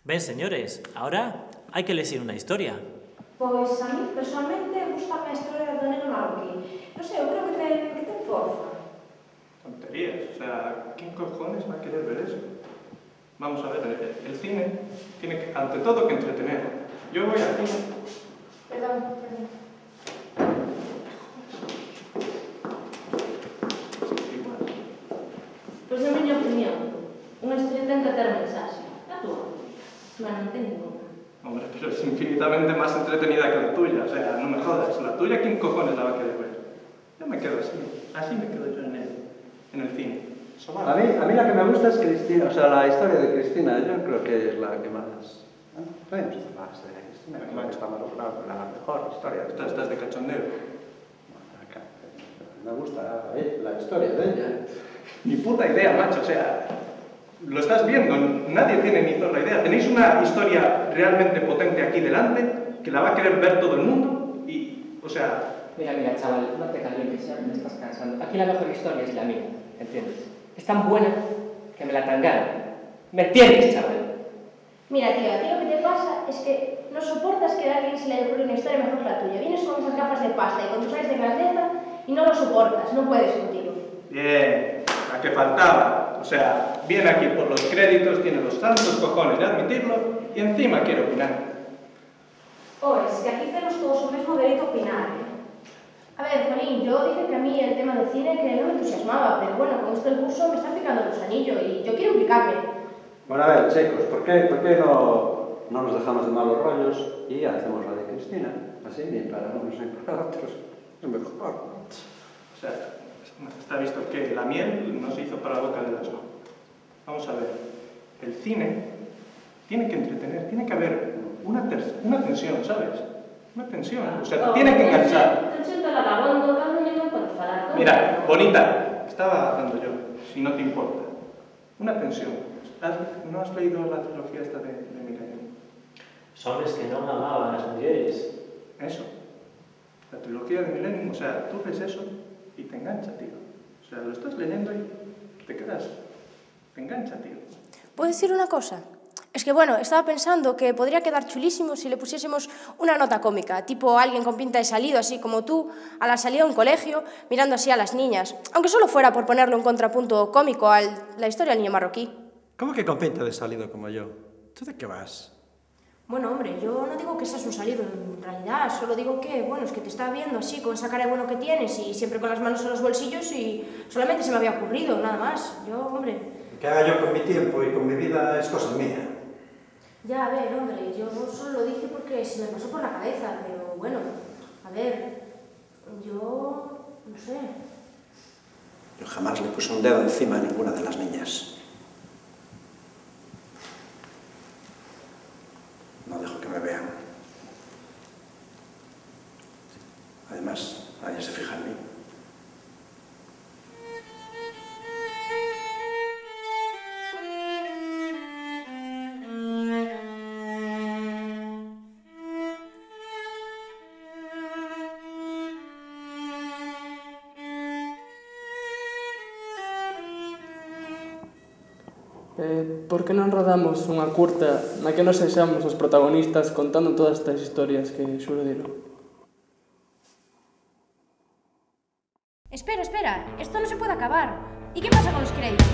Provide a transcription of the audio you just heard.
Ben, señores, ahora hai que elegir unha historia. Pois a mí, personalmente, gusta a historia do neno marroquí. Non sei, eu creo que ten forza. Tonterías, o sea, ¿quién cojones va a querer ver eso? Vamos a ver, el cine tiene que, ante todo, que entretener. Yo voy al cine. Perdón. Pois na miña opinión, unha historia ten que ter mensaxe. A túa? Non ten ninguna. Hombre, pero es infinitamente más entretenida que la tuya, o sea, no me jodas. La tuya, ¿quién cojones la va a querer ver? Yo me quedo así me quedo yo en el cine. A mí la que me gusta es Cristina, o sea, la historia de Cristina, yo creo que es la que más... Podemos hacer la historia de Cristina, creo que está más lograda, la mejor historia. Estás de cachondeo. Me gusta la historia de ella. Ni puta idea, macho, o sea, lo estás viendo, nadie tiene ni zorra idea. Tenéis una historia realmente potente aquí delante, que la va a querer ver todo el mundo, y, o sea... Mira, chaval, no te calientes, ya me estás cansando. Aquí la mejor historia es la mía, ¿entiendes? Es tan buena que me la tangaron. ¿Me entiendes, chaval? Mira, tío, a ti lo que te pasa es que no soportas que a alguien se le ocurra una historia mejor que la tuya. Vienes con esas gafas de pasta y con tus aires de grandeza y no lo soportas, no puedes contigo. Bien, la que faltaba. O sea, viene aquí por los créditos, tiene los santos cojones de admitirlo y encima quiere opinar. Es que aquí tenemos todos o mesmo dereito a opinar, A ver, Jolín, yo dije que a mí el tema del cine que no me entusiasmaba, pero bueno, con esto del curso me están picando el gusanillo y yo quiero implicarme. Bueno, a ver, chicos, ¿por qué no nos dejamos de malos rollos y hacemos la de Cristina? Así, ni para unos ni para otros. Es mejor. O sea, está visto que la miel no se hizo para la boca del asno. Vamos a ver, el cine tiene que entretener, tiene que haber una tensión, ¿sabes? Una tensión, o sea, te tiene que enganchar. Tensión te la lavando, no puedes falar. Mira, bonita, estaba hablando yo, si no te importa. Una tensión. ¿No has leído la trilogía esta de Millennium? Son que non amaban as mulleres. Eso. La trilogía de Millennium, o sea, tú ves eso y te engancha, tío. O sea, lo estás leyendo y te quedas... Te engancha, tío. ¿Puedo decir una cosa? Es que, bueno, estaba pensando que podría quedar chulísimo si le pusiésemos una nota cómica, tipo alguien con pinta de salido, así como tú, a la salida de un colegio, mirando así a las niñas, aunque solo fuera por ponerle un contrapunto cómico a la historia del niño marroquí. ¿Cómo que con pinta de salido como yo? ¿Tú de qué vas? Bueno, hombre, yo no digo que seas un salido en realidad, solo digo que, bueno, es que te estaba viendo así, con esa cara de bueno que tienes y siempre con las manos en los bolsillos y solamente se me había ocurrido, nada más. Yo, hombre... Lo que haga yo con mi tiempo y con mi vida es cosa mía. Ya, a ver, hombre, yo solo lo dije porque se me pasó por la cabeza, pero bueno, a ver, yo... no sé. Yo jamás le puse un dedo encima a ninguna de las niñas. No dejo que me vean. Además, nadie se fija en mí. Por que non rodamos unha curta na que nos sexamos os protagonistas contando todas estas historias que xuro dilo? Espera, esto no se puede acabar. ¿Y qué pasa con los créditos?